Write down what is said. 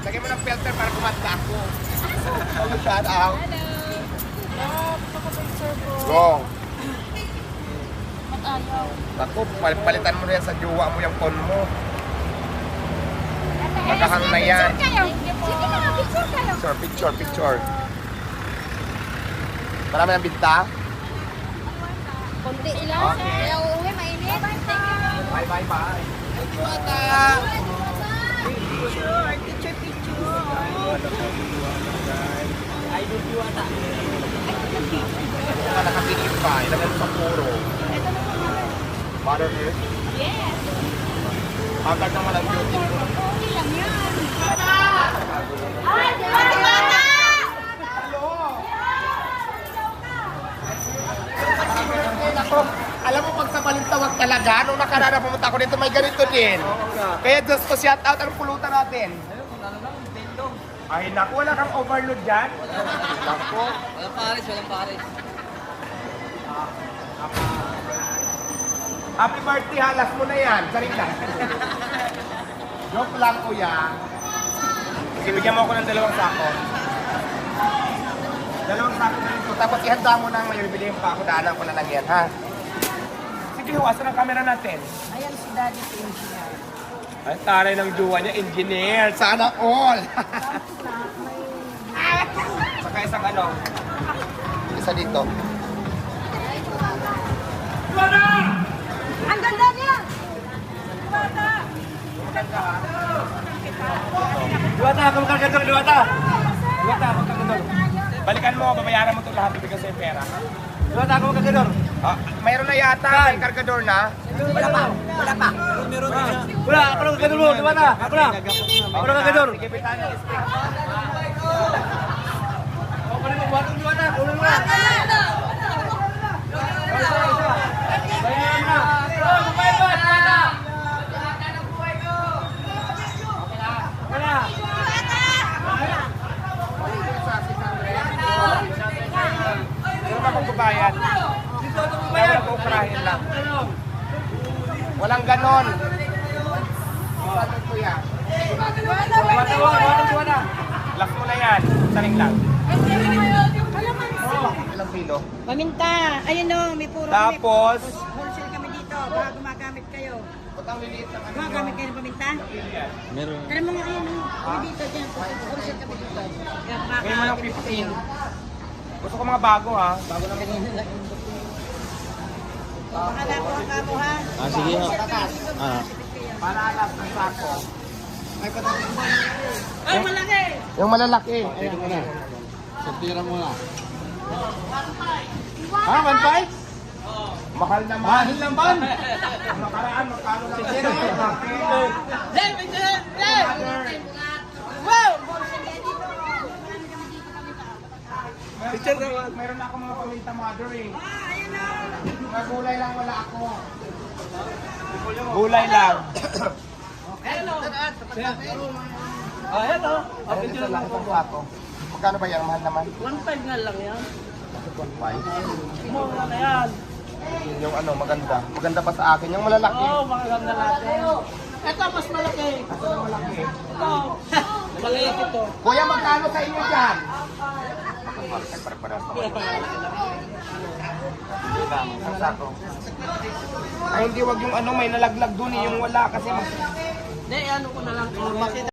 Lagyan mo ng filter para kumanta ako. Shout out. Go. Ako, palitan mo na yan sa jowa mo yung phone mo. Magkahang na yan. Sige na, picture kayo. Picture. Marami ng binta? Kunti lang. Okay. Kaya uuwi, mainit. Bye. Ay, Diwata! Kung nakapinip pa, ilagay mo sa puro. Butter earth? Yes. Agad naman ang beauty mo. Okay lang yan. Ay, Diwata! Ako, alam mo pag sa balintawag talaga, nung nakarara pumunta ako dito, may ganito din. Kaya just to shout out, ang pulutan natin. Ay naku, wala kang overload dyan. Naku. Walang pares. Happy birthday, halas mo na yan. Saring lang. Joke lang, kuya. Sige, bigyan mo ako ng 2 sako. 2 sako na ito. Tapos ihanda mo na ngayon, bilihin pa ako. Daanan ko na lang yan, ha? Sige, huwasan ang camera natin. Ayan si Daddy Engineer. Ay, taray ng jowa niya, engineer. Sana all. Saka isang ano. Isa dito. Ang ganda niya! Diwata, magkagador, Diwata. Diwata, magkagador. Balikan mo, babayaran mo ito lahat, bibigyan sa'yo pera. Diwata, ako magkagador. Mayroon na yata, may kargador na. Wala pa. Wala, ako na magkagador mo, Diwata. Ako na. Ako na magkagador. Sige, bitaan ng stick. Ako na magbuhat ng Diwata. Ako na magbuhat. Bayaran na. Bayad. Wala ko operahin lang. Walang ganon. Lock mo na yan. Saling lang. Ilang kilo? Paminta. Ayun o, may puro Tapos, wholesale kami dito. Baka gumagamit kayo. putang liliit ng ano. Gumagamit kayo ng paminta? Meron. Tara mga ayun. Kami dito dyan. Wholesale kami dito. Kaya mo ng 15. Gusto ko mga bago ha. Bago na mga. Baka nakuha ka mo ha. Sige ha. Para alas ng sako. Ay, malaki! Yung malalaki. Teka mo na. Sortira mo na. Ha? 1.5? Mahal naman. Mahal naman. Nakaraan, magkano lang. Wow! Picture ka. Meron ako mga paminta mother eh. Mga gulay lang wala ako. Gulay lang. Hello. Picture lang itong sako. Magkano ba yan? Mahal naman. 1.5 nga lang yan. 1.5. Mura na yan. Yung ano, maganda. Maganda pa sa akin. Yung malalaki. maganda natin. Ito, mas malaki. Ito na malaki. Ito. Maliit ito. Kuya, magkano sa inyo dyan? Ang sako. Ay, hindi, wag yung ano, may nalaglag dun eh. Yung wala kasi. Hindi, ano ko na lang.